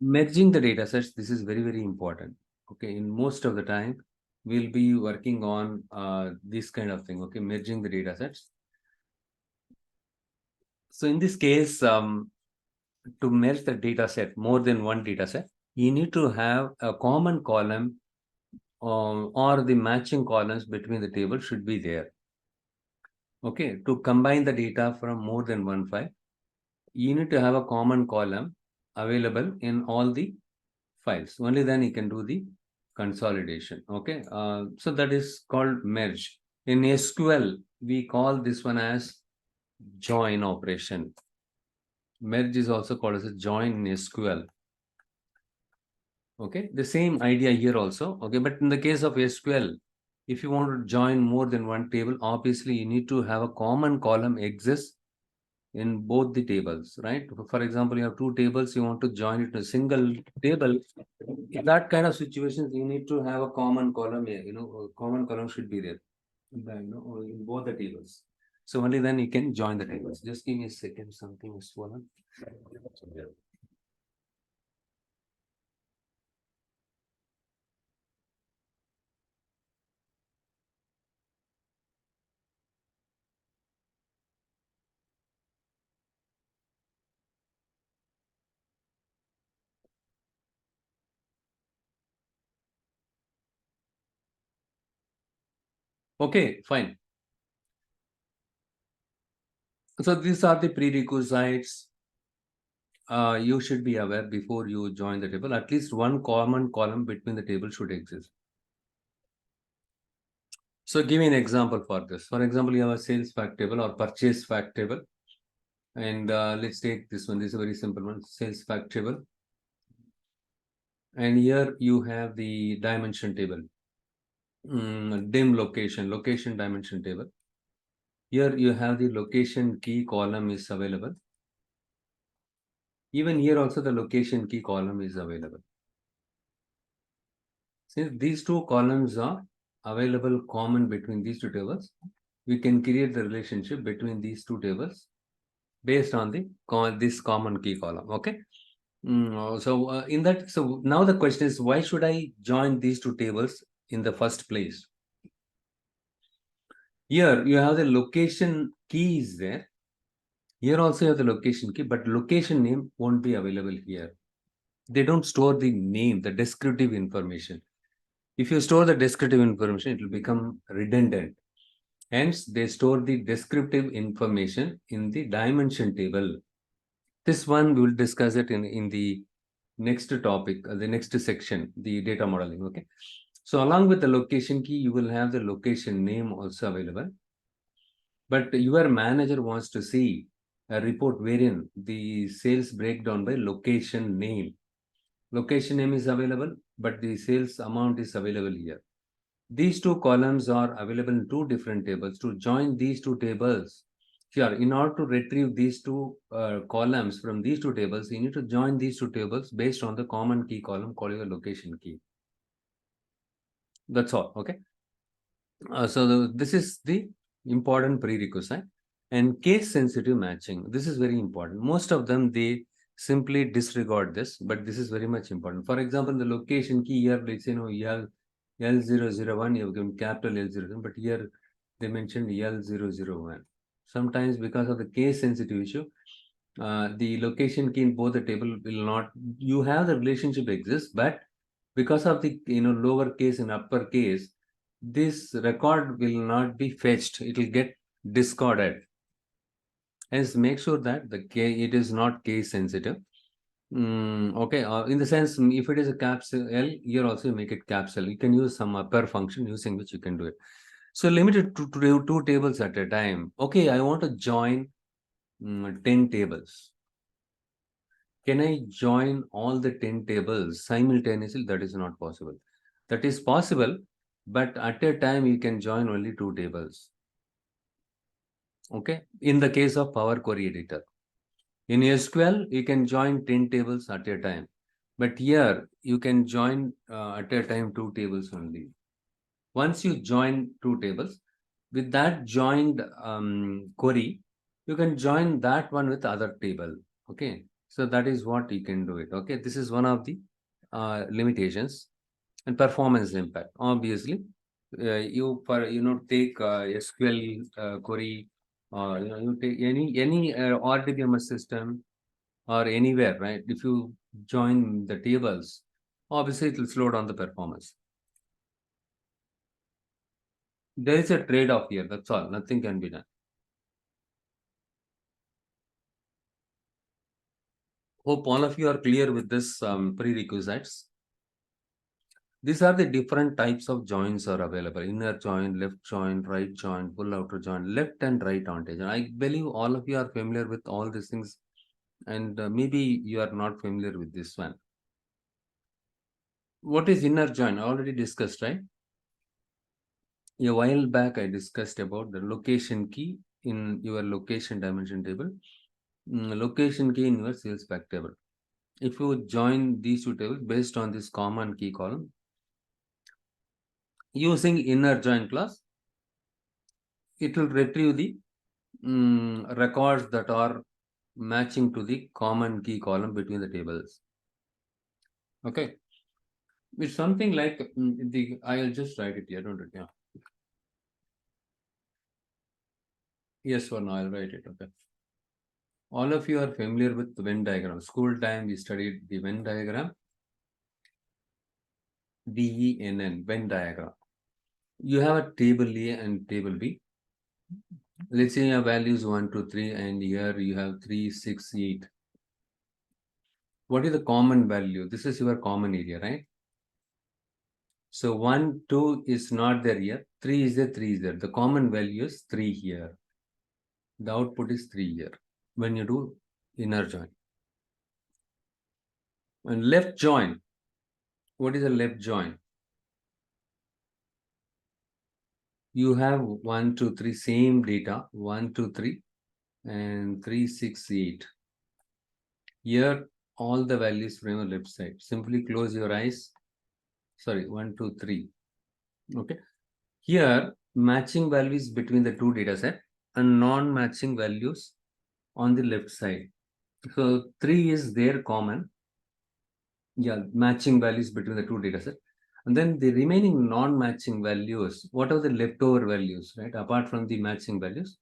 Merging the data sets, this is very, very important. Okay, in most of the time, we'll be working on this kind of thing. Okay, merging the data sets. So in this case, to merge the data set, more than one data set, you need to have a common column or the matching columns between the tables should be there. Okay, to combine the data from more than one file, you need to have a common column available in all the files. Only then you can do the consolidation. Okay, so that is called merge. In SQL, we call this one as join operation. Merge is also called as a join in SQL. Okay, the same idea here also. Okay, but in the case of SQL, if you want to join more than one table, obviously you need to have a common column exists in both the tables, right? For example, you have two tables, you want to join it to a single table. In that kind of situations, you need to have a common column here. A common column should be there, in both the tables. So only then you can join the tables. Just give me a second, something is swollen. Okay, fine. So these are the prerequisites you should be aware before you join the table. At least one common column between the table should exist. So give me an example for this. For example, you have a sales fact table or purchase fact table. And let's take this one. This is a very simple one, sales fact table. And here you have the dimension table, dim location dimension table. Here you have the location key column is available. Even here also the location key column is available. Since these two columns are available common between these two tables, we can create the relationship between these two tables based on this common key column. Okay. So now the question is, why should I join these two tables in the first place? Here you have the location key is there. Here also you have the location key, but location name won't be available here. They don't store the name, the descriptive information. If you store the descriptive information, it will become redundant. Hence, they store the descriptive information in the dimension table. This one we will discuss it in the next topic, the next section, the data modeling. Okay. So along with the location key, you will have the location name also available. But your manager wants to see a report wherein the sales breakdown by location name. Location name is available, but the sales amount is available here. These two columns are available in two different tables. To join these two tables, here, in order to retrieve these two columns from these two tables, you need to join these two tables based on the common key column called your location key. That's all. Okay. So this is the important prerequisite. And case sensitive matching. This is very important. Most of them, they simply disregard this, but this is very much important. For example, the location key here, let's say, L001, you have given capital L001, but here they mentioned L001. Sometimes because of the case sensitive issue, the location key in both the table will not, you have the relationship exists, but because of the lower case and upper case, this record will not be fetched. It will get discarded. Hence, make sure that it is not case sensitive. Okay, in the sense, if it is a caps L, here also you make it caps L. You can use some upper function using which you can do it. So limited to two tables at a time. Okay, I want to join 10 tables. Can I join all the 10 tables simultaneously? That is not possible. That is possible, but at a time you can join only 2 tables. Okay, in the case of Power Query Editor. In SQL, you can join 10 tables at a time. But here, you can join at a time 2 tables only. Once you join 2 tables, with that joined query, you can join that one with other table. Okay. So that is what you can do it. Okay, this is one of the limitations. And performance impact. Obviously, take SQL query, or you take any RDBMS system or anywhere, right? If you join the tables, obviously it will slow down the performance. There is a trade-off here. That's all. Nothing can be done. Hope all of you are clear with this prerequisites. These are the different types of joins are available. Inner join, left join, right join, full outer join, left and right antigen. I believe all of you are familiar with all these things, and maybe you are not familiar with this one. What is inner join? I already discussed, right? A while back, I discussed about the location key in your location dimension table, location key in your sales pack table. If you join these two tables based on this common key column, using inner join class, it will retrieve the records that are matching to the common key column between the tables. Okay, it's something like I'll just write it here. Don't it? Yeah. Yes or no? I'll write it. Okay. All of you are familiar with the Venn diagram. School time we studied the Venn diagram. VENN, Venn diagram. You have a table A and table B. Let's say your values 1, 2, 3, and here you have 3, 6, 8. What is the common value? This is your common area, right? So 1, 2 is not there here. 3 is there, 3 is there. The common value is 3 here. The output is 3 here when you do inner join. And left join. What is a left join? You have 1, 2, 3, same data. 1, 2, 3, and 3, 6, 8. Here, all the values from the left side. Simply close your eyes. Sorry, 1, 2, 3. Okay. Here, matching values between the two data set and non-matching values on the left side. So 3 is there common. Yeah, matching values between the two data set. And then the remaining non-matching values, what are the leftover values, right? Apart from the matching values,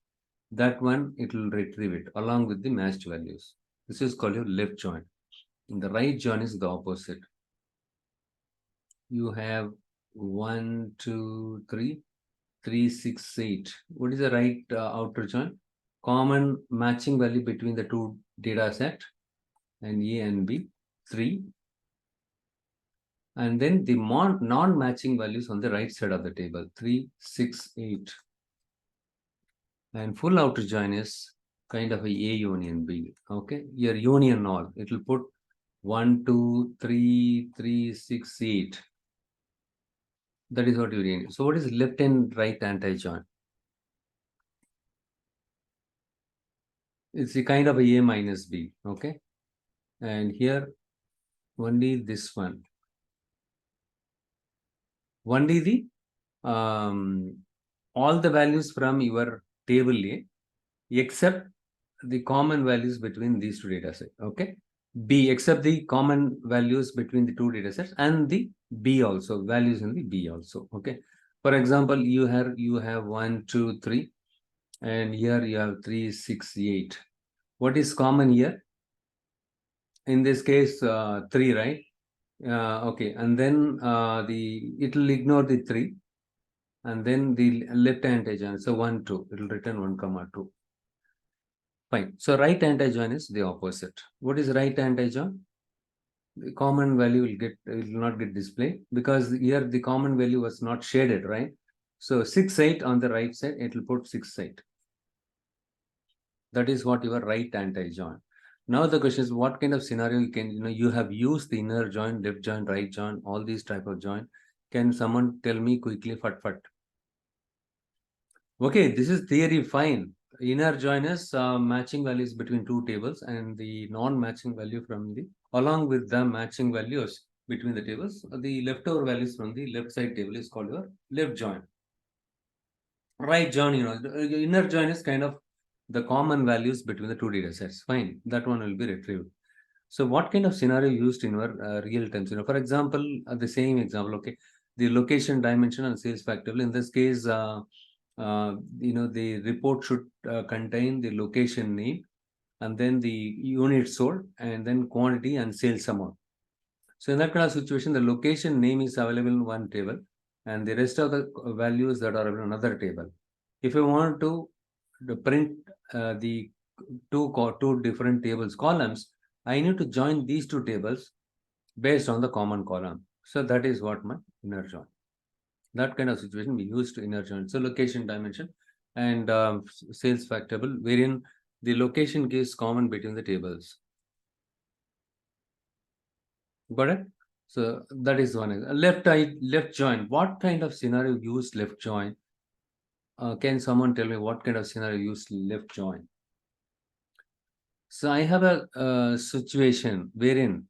that one, it will retrieve it along with the matched values. This is called your left join. And the right join is the opposite. You have 1, 2, 3, 3, 6, 8. What is the right outer join? Common matching value between the two data set and A and B, 3. And then the non-matching values on the right side of the table, 3, 6, 8. And full outer join is kind of a union B. Okay, your union all, it will put 1, 2, 3, 3, 6, 8. That is what you need. So what is left and right anti-join? It's a kind of a minus B. Okay, and here only this one. Only the all the values from your table A except the common values between these two data sets. Okay, B except the common values between the two data sets and the B also, values in the B also. Okay, for example, you have 1, 2, 3, and here you have 3, 6, 8. What is common here? In this case, 3, right? Okay, and then it will ignore the 3, and then the left antigen. So 1, 2, it will return 1, comma 2. Fine. So right antigen is the opposite. What is right antigen? The common value will not get displayed because here the common value was not shaded, right? So 6, 8 on the right side, it will put 6, 8. That is what your right anti-join. Now the question is, what kind of scenario you have used the inner join, left join, right join, all these type of join. Can someone tell me quickly, fat? Okay, this is theory, fine. Inner join is matching values between two tables, and the non-matching value from the, along with the matching values between the tables, the leftover values from the left side table is called your left join. Right join, the inner join is kind of the common values between the two data sets. Fine, that one will be retrieved. So what kind of scenario used in our real time? For example, the same example, okay, the location dimension and sales factorial. In this case, the report should contain the location name and then the unit sold and then quantity and sales amount. So in that kind of situation, the location name is available in one table and the rest of the values that are in another table. If you want to print the two different tables columns, I need to join these two tables based on the common column. So that is what my inner join. That kind of situation we use to inner join. So location dimension and sales factorable, wherein the location gives common between the tables. Got it? So that is one. Left join. What kind of scenario used left join? Can someone tell me what kind of scenario used left join? So I have a situation wherein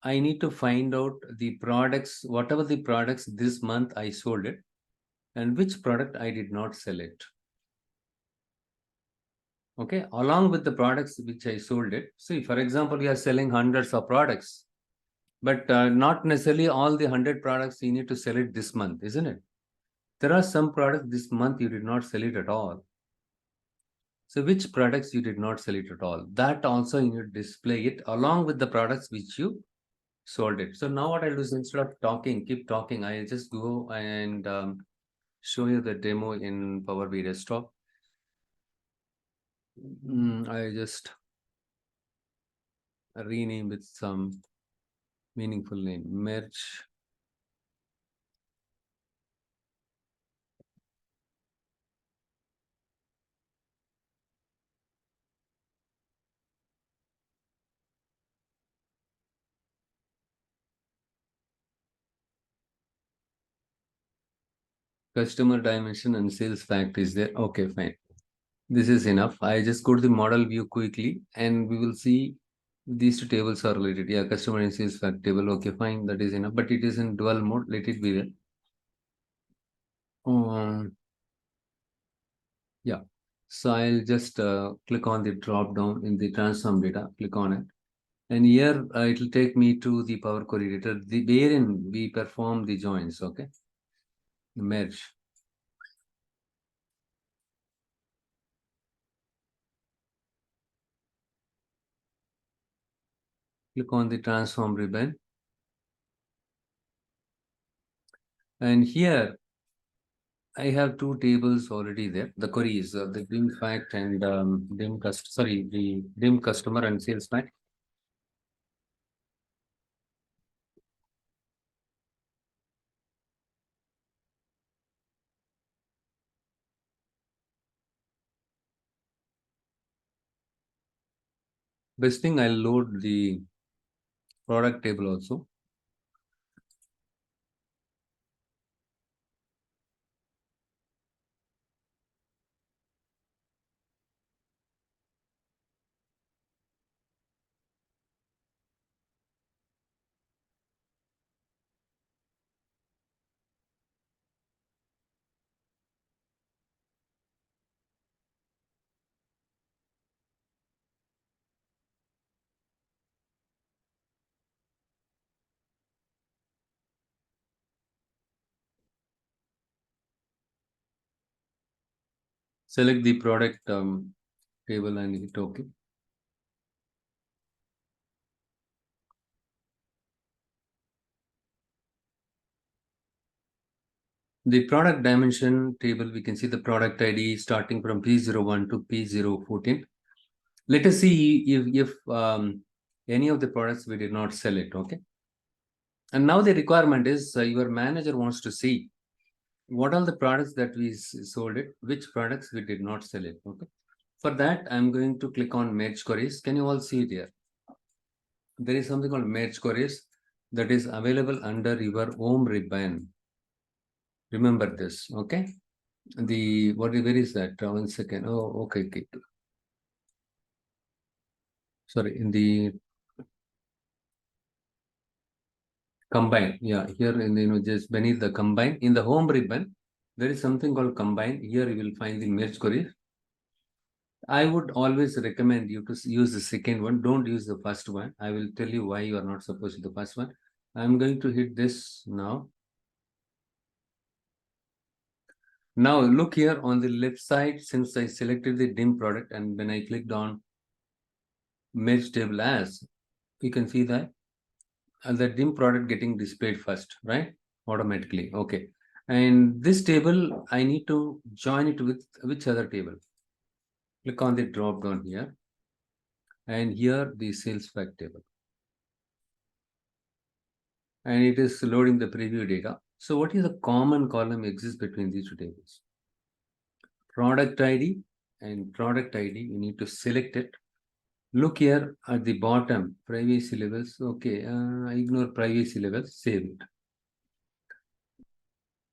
I need to find out the products, whatever the products this month I sold it, and which product I did not sell it. Okay, along with the products which I sold it. See, for example, we are selling hundreds of products, but not necessarily all the 100 products you need to sell it this month, isn't it? There are some products this month you did not sell it at all. So which products you did not sell it at all? That also you need to display it along with the products which you sold it. So now what I'll do is instead of keep talking, I'll just go and show you the demo in Power BI Desktop. I just rename with some meaningful name, merge. Customer dimension and sales fact is there. Okay, fine. This is enough. I just go to the model view quickly and we will see these two tables are related. Yeah, customer and sales fact table. Okay, fine. That is enough, but it is in dual mode. Let it be there. Yeah. So I'll just click on the drop down in the transform data, click on it. And here it will take me to the Power Query Editor, wherein we perform the joins, okay? Merge. Click on the transform ribbon. And here I have two tables already there. The queries, the dim fact and the dim customer and sales fact. Best thing, I'll load the product table also. Select the product table and hit OK. The product dimension table, we can see the product ID starting from P01 to P014. Let us see if any of the products we did not sell it, okay? And now the requirement is your manager wants to see what are the products that we sold it, which products we did not sell it, okay? For that, I'm going to click on merge queries. Can you all see it here? There is something called merge queries that is available under your home ribbon. Remember this, okay? Where is that? 1 second. Oh, okay. Sorry, in the combine. Yeah, here in the just beneath the combine in the home ribbon, there is something called combine. Here you will find the merge queries. I would always recommend you to use the second one. Don't use the first one. I will tell you why you are not supposed to the first one. I'm going to hit this now. Now look here on the left side, since I selected the dim product and when I clicked on merge table as, you can see that the dim product getting displayed first, right? Automatically. Okay. And this table, I need to join it with which other table? Click on the drop down here. And here the sales fact table. And it is loading the preview data. So what is the common column exists between these two tables? Product ID and product ID, you need to select it. Look here at the bottom, privacy levels. Okay, ignore privacy levels, save it.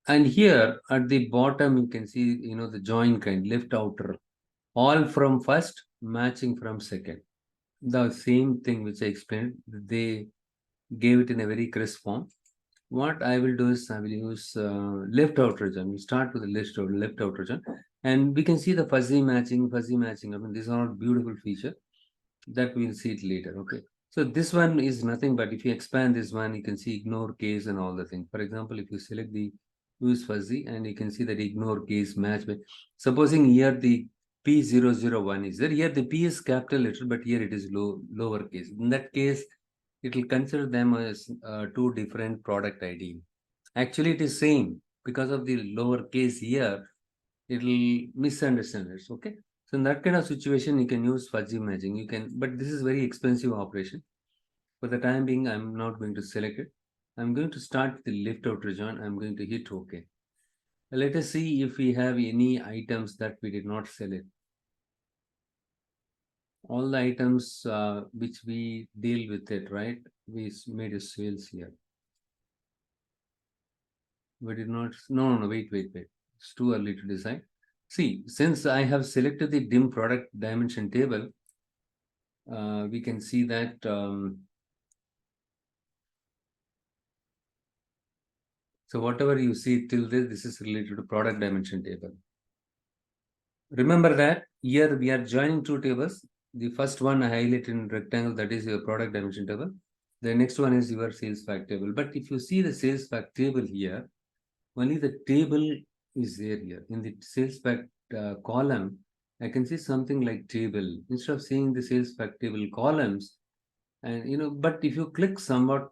And here at the bottom, you can see, the join kind, left outer, all from first, matching from second. The same thing which I explained, they gave it in a very crisp form. What I will do is I will use left outer join. We start with the left outer join, and we can see the fuzzy matching. I mean, these are all beautiful feature that we'll see it later. Okay. So this one is nothing but if you expand this one, you can see ignore case and all the things. For example, if you select the use fuzzy and you can see that ignore case match. Supposing here the P001 is there. Here the P is capital letter, but here it is lower case. In that case, it will consider them as two different product ID. Actually, it is same because of the lower case here. It will misunderstand it. Okay. So in that kind of situation, you can use fuzzy matching. You can, but this is very expensive operation. For the time being, I'm not going to select it. I'm going to start the left outer join. I'm going to hit OK. Let us see if we have any items that we did not select. All the items which we deal with it, right? We made a sales here. We did not, no, wait. It's too early to decide. See, since I have selected the dim product dimension table, we can see that so whatever you see till this is related to product dimension table. Remember that here we are joining two tables. The first one I highlight in rectangle, that is your product dimension table. The next one is your sales fact table. But if you see the sales fact table here, only the table is there here. In the sales fact column, I can see something like table. Instead of seeing the sales fact table columns, and but if you click somewhat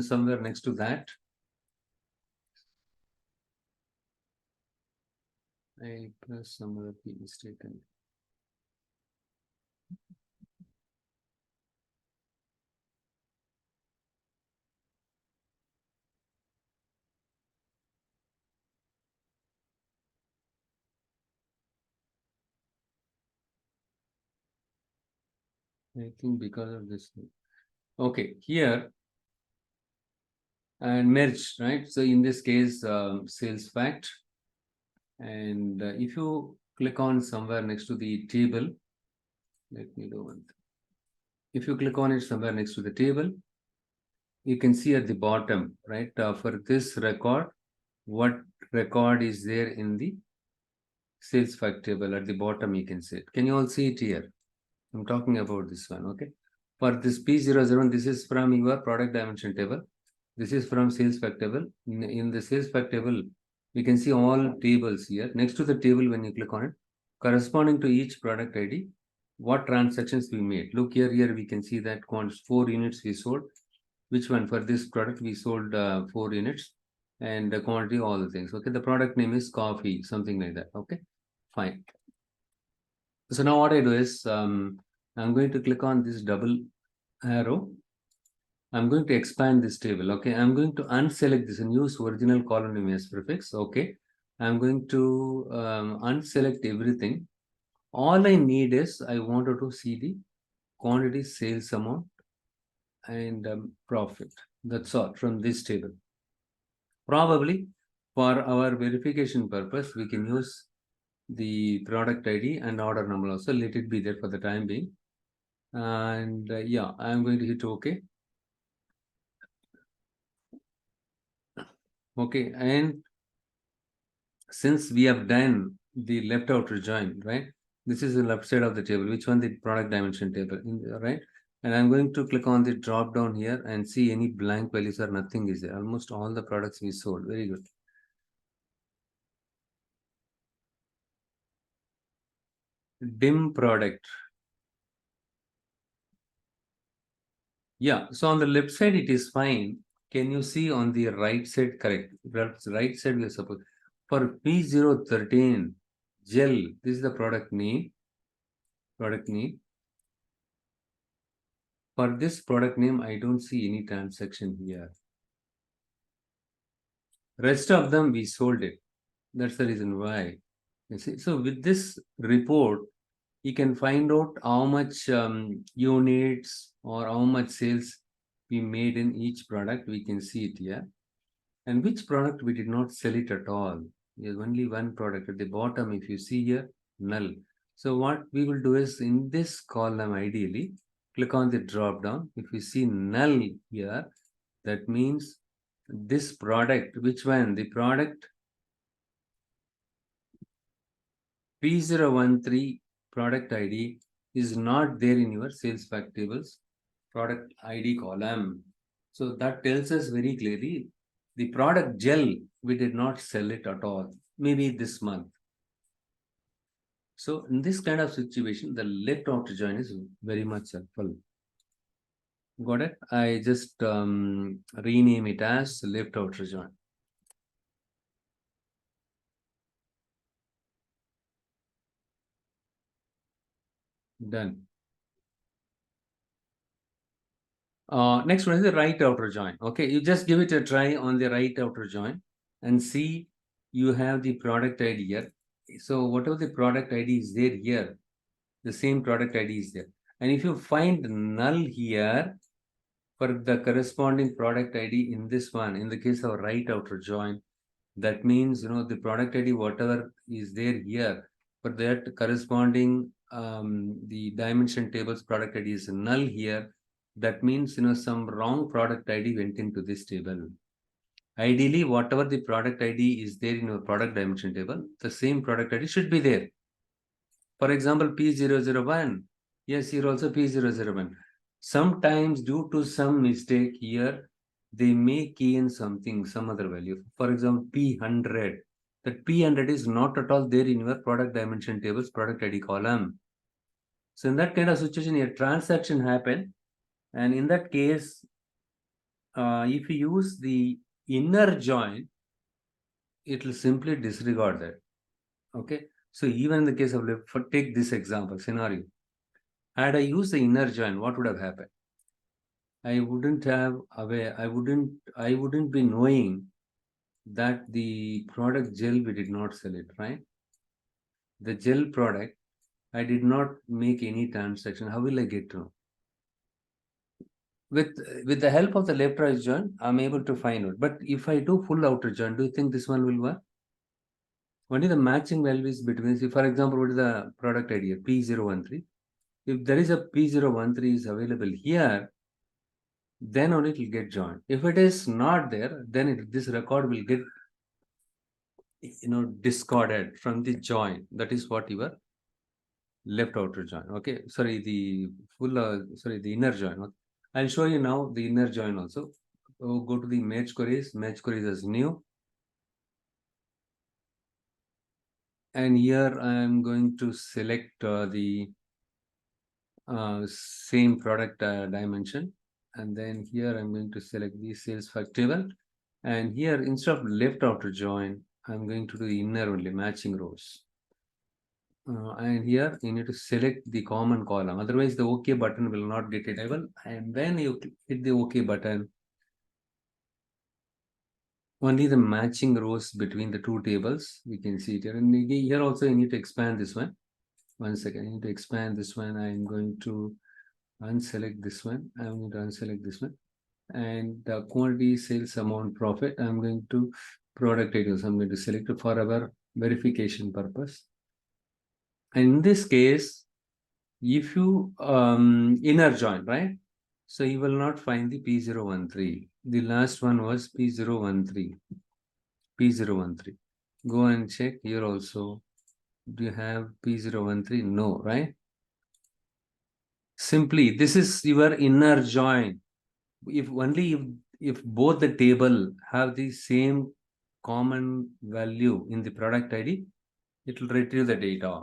somewhere next to that, I press some other key mistaken. I think because of this. Okay, here and merge, right? So in this case, sales fact. And if you click on somewhere next to the table, let me do one thing. If you click on it somewhere next to the table, you can see at the bottom, right? For this record, what record is there in the sales fact table at the bottom, you can see it. Can you all see it here? I'm talking about this one, okay? For this P001, this is from your product dimension table. This is from sales fact table. In the sales fact table, we can see all tables here. Next to the table, when you click on it, corresponding to each product ID, what transactions we made. Look here, we can see that 4 units we sold. Which one? For this product, we sold 4 units and the quantity, all the things. Okay, the product name is coffee, something like that. Okay, fine. So now what I do is, I'm going to click on this double arrow. I'm going to expand this table. Okay, I'm going to unselect this and use original column name as prefix. Okay, I'm going to unselect everything. All I need is I wanted to see the quantity, sales amount, and profit. That's all from this table. Probably for our verification purpose, we can use the product ID and order number also. Let it be there for the time being. And yeah, I'm going to hit OK. Okay, and since we have done the left outer join, right? This is the left side of the table. Which one? The product dimension table, right? And I'm going to click on the drop down here and see any blank values or nothing is there. Almost all the products we sold. Very good. Dim product. Yeah, so on the left side it is fine. Can you see on the right side? Correct. Right side we are supposed. For P013 gel, this is the product name. Product name. For this product name, I don't see any transaction here. Rest of them we sold it. That's the reason why. You see, so with this report, you can find out how much units or how much sales we made in each product. We can see it here. And which product we did not sell it at all. There's only one product at the bottom. If you see here, null. So what we will do is in this column, ideally, click on the drop down. If you see null here, that means this product, which one? The product P013 product ID is not there in your sales fact tables product ID column. So that tells us very clearly the product gel, we did not sell it at all, maybe this month. So in this kind of situation, the left outer join is very much helpful. Got it? I just rename it as left outer join. Done. Next one is the right outer join. Okay, you just give it a try on the right outer join and see you have the product ID here. So whatever the product ID is there here, the same product ID is there. And if you find null here for the corresponding product ID in this one, in the case of right outer join, that means, the product ID, whatever is there here, for that corresponding, the dimension tables product ID is null here. That means, some wrong product ID went into this table. Ideally, whatever the product ID is there in your product dimension table, the same product ID should be there. For example, P001. Yes, here also P001. Sometimes due to some mistake here, they may key in something, some other value. For example, P100. That P100 is not at all there in your product dimension tables, product ID column. So in that kind of situation, a transaction happen. And in that case, if you use the inner join, it will simply disregard that. Okay. So even in the case of, take this example scenario. Had I used the inner join, what would have happened? I wouldn't be knowing that the product gel, we did not sell it, right? The gel product, I did not make any transaction. How will I get to know? With the help of the left right join, I'm able to find out. But if I do full outer join, do you think this one will work? Only the matching values between, for example, what is the product ID? P013. If there is a P013 is available here, then only it will get joined. If it is not there, then this record will get discarded from the join. That is what your left outer join. Okay, sorry, the inner join. Okay. I'll show you now the inner join also. So go to the match queries as new. And here I am going to select the same product dimension. And then here I'm going to select the sales fact table. And here, instead of left outer join, I'm going to do the inner only, matching rows. And here you need to select the common column. Otherwise, the OK button will not get enabled. And when you hit the OK button, only the matching rows between the two tables, we can see it here. And here also you need to expand this one. One second, I need to expand this one. I'm going to unselect this one. I'm going to unselect this one. And the quantity, sales amount, profit, I'm going to product details. I'm going to select it for our verification purpose. And in this case, if you inner join, right? So you will not find the P013. The last one was P013. P013. Go and check here also. Do you have P013? No, right? Simply, this is your inner join. If only if both the table have the same common value in the product ID, it will retrieve the data,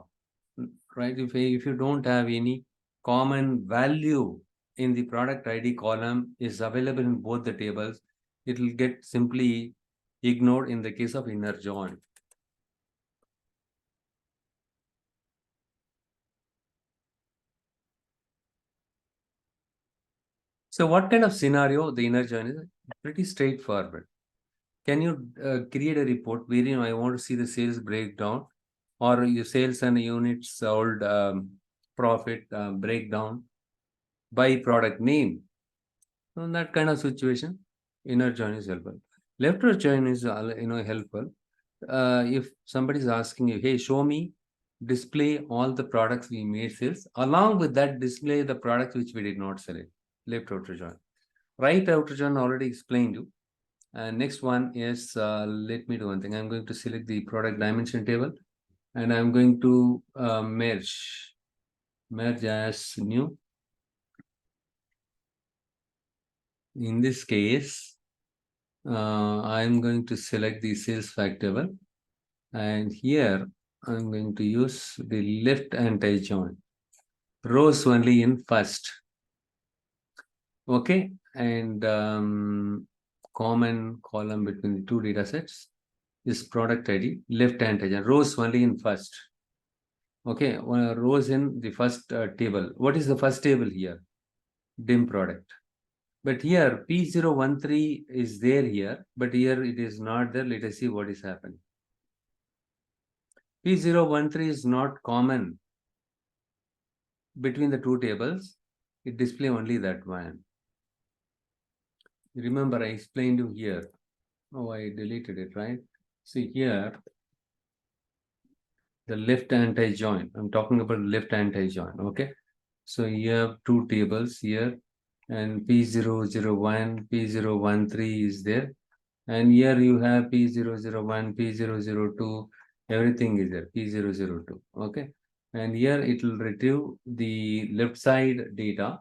right? If you don't have any common value in the product ID column is available in both the tables, it will get simply ignored in the case of inner join. So what kind of scenario the inner join is? Pretty straightforward. Can you create a report wherein I want to see the sales breakdown or your sales and units sold profit breakdown by product name? So in that kind of situation, inner join is helpful. Left join is helpful. If somebody is asking you, hey, show me, display all the products we made sales. Along with that, display the products which we did not sell it. Left outer join. Right outer join already explained you. And next one is, let me do one thing. I'm going to select the product dimension table and I'm going to merge as new. In this case, I'm going to select the sales fact table and here I'm going to use the left anti-join. Rows only in first. Okay, and common column between the two data sets is product ID, left anti-join. Rows only in first. Okay, rows in the first table. What is the first table here? DIM product. But here P013 is there here, but here it is not there. Let us see what is happening. P013 is not common between the two tables. It display only that one. Remember, I explained you here. Oh, I deleted it, right? See here, the left anti-join. I'm talking about left anti-join, okay? So you have two tables here and P001, P013 is there. And here you have P001, P002, everything is there, P002, okay? And here it will retrieve the left side data,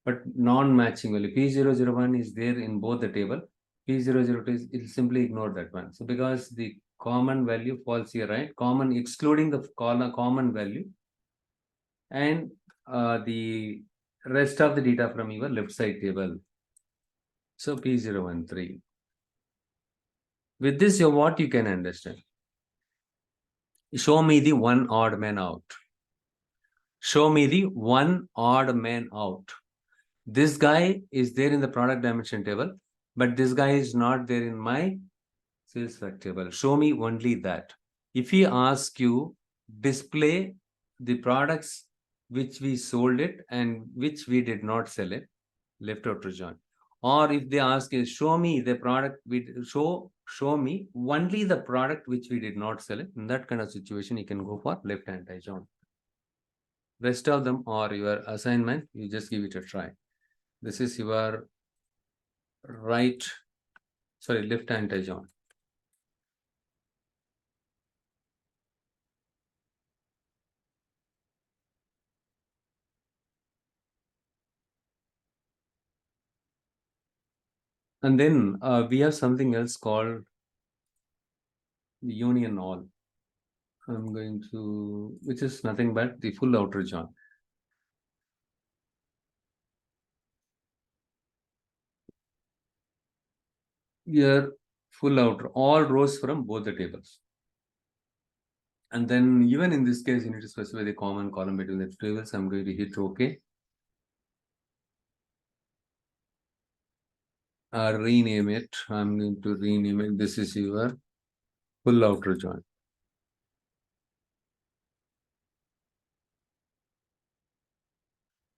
but non-matching value. P001 is there in both the table. P002 is, it will simply ignore that one. So because the common value falls here, right? Common, excluding the common value and the rest of the data from your left side table. So P013. With this, what you can understand? Show me the one odd man out. Show me the one odd man out. This guy is there in the product dimension table, but this guy is not there in my sales fact table. Show me only that. If he asks you, display the products which we sold it and which we did not sell it, left outer join. Or if they ask you, show me the product, show me only the product which we did not sell it. In that kind of situation, you can go for left anti-join. Rest of them are your assignment. You just give it a try. This is your left anti-join. And then we have something else called union all. I'm going to, which is nothing but the full outer join. Here, full outer, all rows from both the tables. And then even in this case, you need to specify the common column between the tables. I'm going to hit OK. Rename it. I'm going to rename it. This is your full outer join.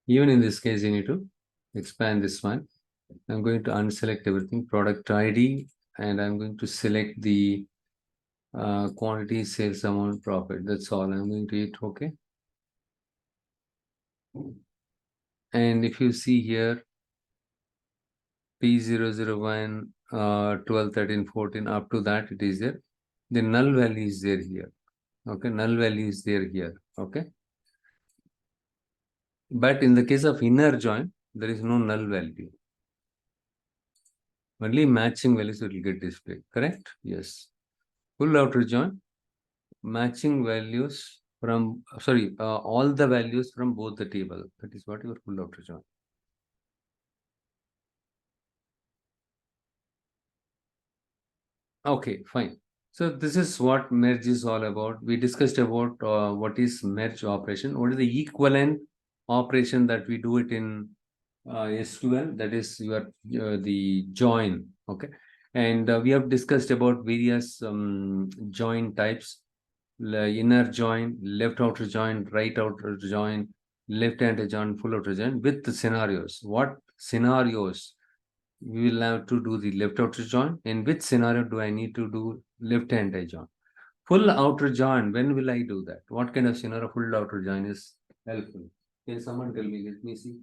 Even in this case, you need to expand this one. I'm going to unselect everything, product ID, and I'm going to select the quantity, sales amount, profit. That's all. I'm going to hit OK. And if you see here, P001, 12, 13, 14, up to that, it is there. The null value is there here. Okay, null value is there here. Okay. But in the case of inner join, there is no null value. Only matching values will get displayed. Correct? Yes. Full outer join, matching values from, all the values from both the table. That is what your full outer join. Okay, fine. So this is what merge is all about. We discussed about what is merge operation. What is the equivalent operation that we do it in SQL? That is your the join. Okay, and we have discussed about various join types: inner join, left outer join, right outer join, left hand join, full outer join with the scenarios. What scenarios we will have to do the left outer join? In which scenario do I need to do left hand join? Full outer join, when will I do that? What kind of scenario full outer join is helpful? Can someone tell me? Let me see.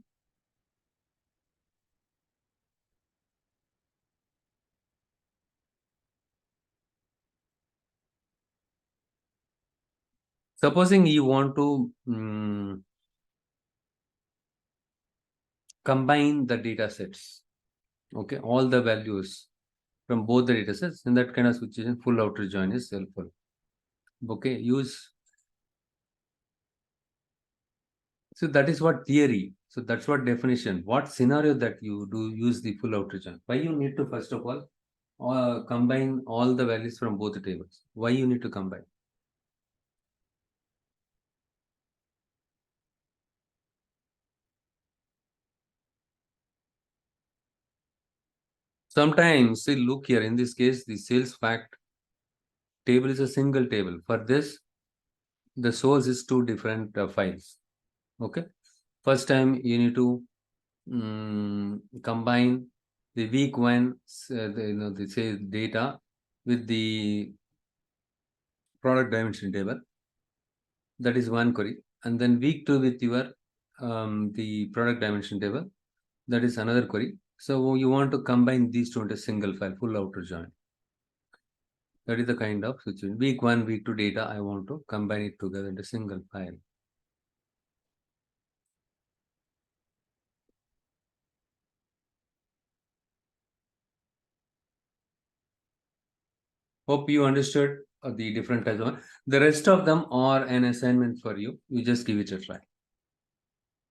Supposing you want to combine the data sets, okay, all the values from both the data sets, in that kind of situation, full outer join is helpful. Okay, use. So that is what theory. So that's what definition. What scenario that you do use the full outer join? Why you need to first of all combine all the values from both the tables? Why you need to combine? Sometimes, see, look here, in this case, the sales fact table is a single table. For this, the source is two different files. Okay. First time you need to combine the week one, the say data with the product dimension table. That is one query. And then week two with your the product dimension table. That is another query. So you want to combine these two into a single file, full outer join. That is the kind of situation. Week one, week two data, I want to combine it together into a single file. Hope you understood the different types of. The rest of them are an assignment for you. You just give it a try.